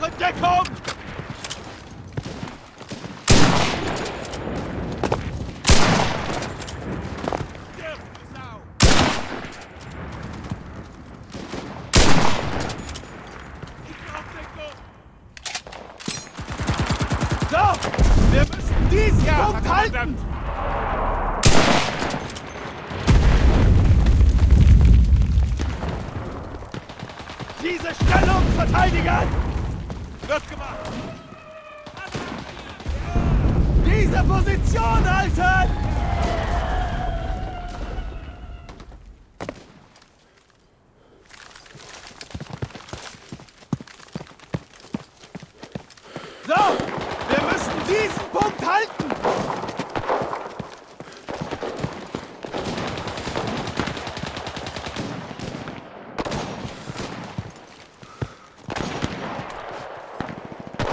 Brauche Deckung! So! Wir müssen diesen Punkt halten! Diese Stellung verteidigen! Wird gemacht! Diese Position halten! So! Wir müssen diesen Punkt halten!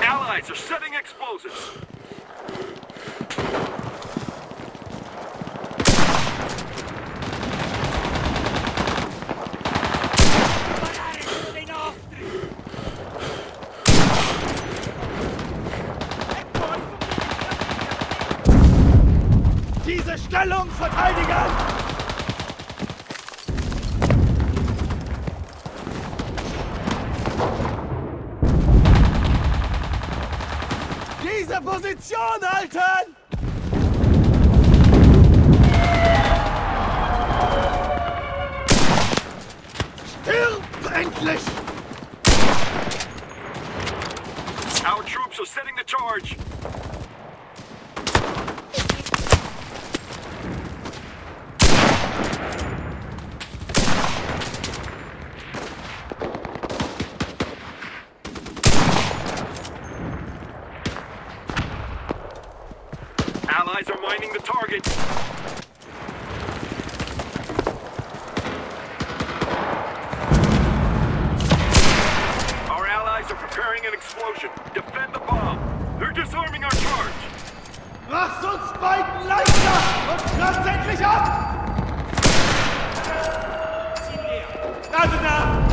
Allies are setting explosives. Diese Stellung verteidigen! Diese Position halten! Stirb endlich! Our troops are setting the charge. Allies are mining the target. Our allies are preparing an explosion. Defend the bomb. They're disarming our charge. Mach's uns beiden leichter und kratzt endlich ab! Gerade nach!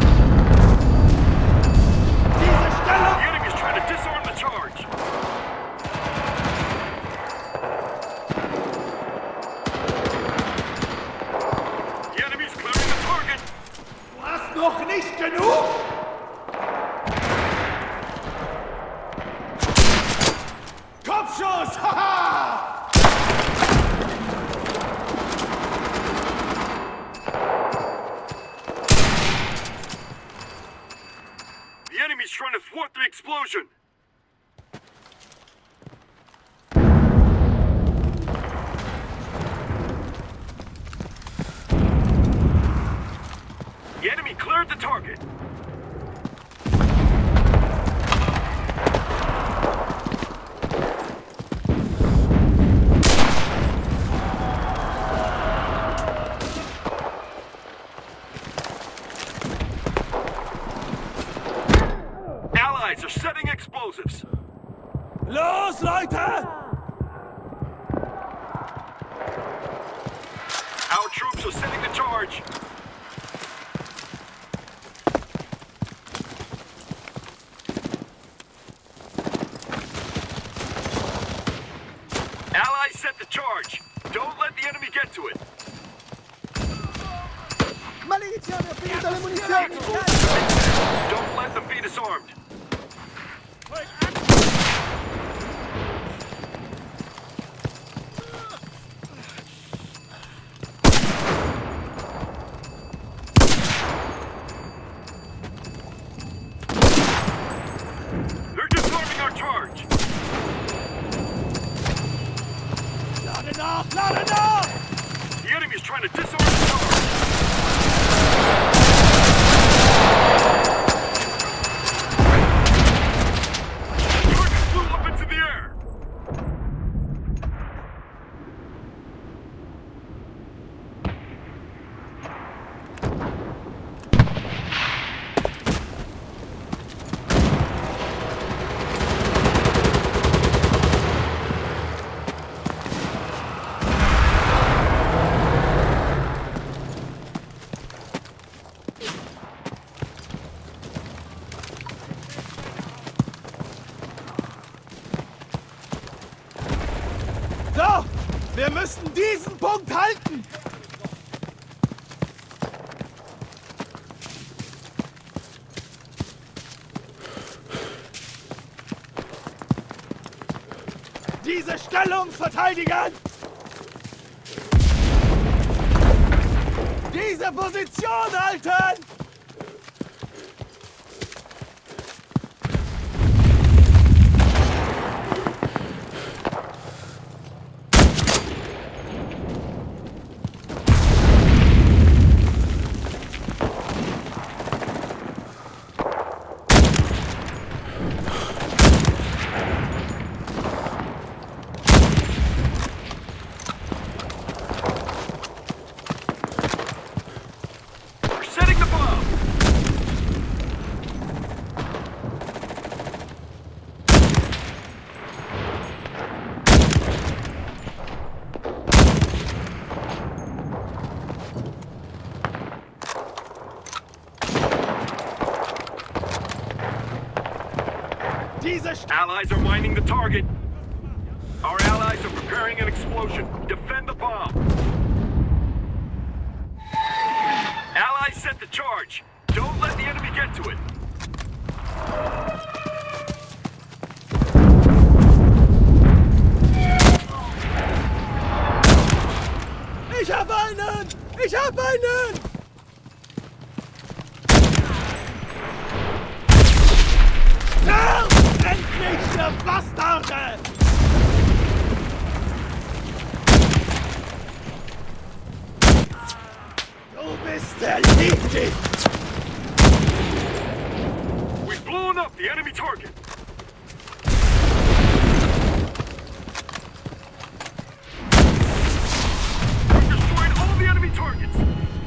Diese Stellung! The enemy's trying to disarm the charge. The enemy's clearing the target. Du hast noch nicht genug! Kopfschuss! Haha! The enemy's trying to thwart the explosion. The enemy cleared the target. Allies are setting explosives. Los, Leute! Our troops are setting the charge. Allies set the charge. Don't let the enemy get to it. Maledizione, ho finito le munizioni! Don't let them be disarmed. They're disarming our charge. Lade nach! Lade nach! The enemy is trying to disarm the charge. Target flew up into the air. müssen diesen Punkt halten! Diese Stellung verteidigen! Diese Position halten! Allies are mining the target. Our allies are preparing an explosion. Defend the bomb. Allies set the charge. Don't let the enemy get to it. Ich hab einen! Ich hab einen! Endlich, ihr Bastarde! Du bist erledigt! We've blown up the enemy target. We've destroyed all the enemy targets.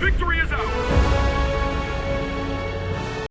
Victory is ours.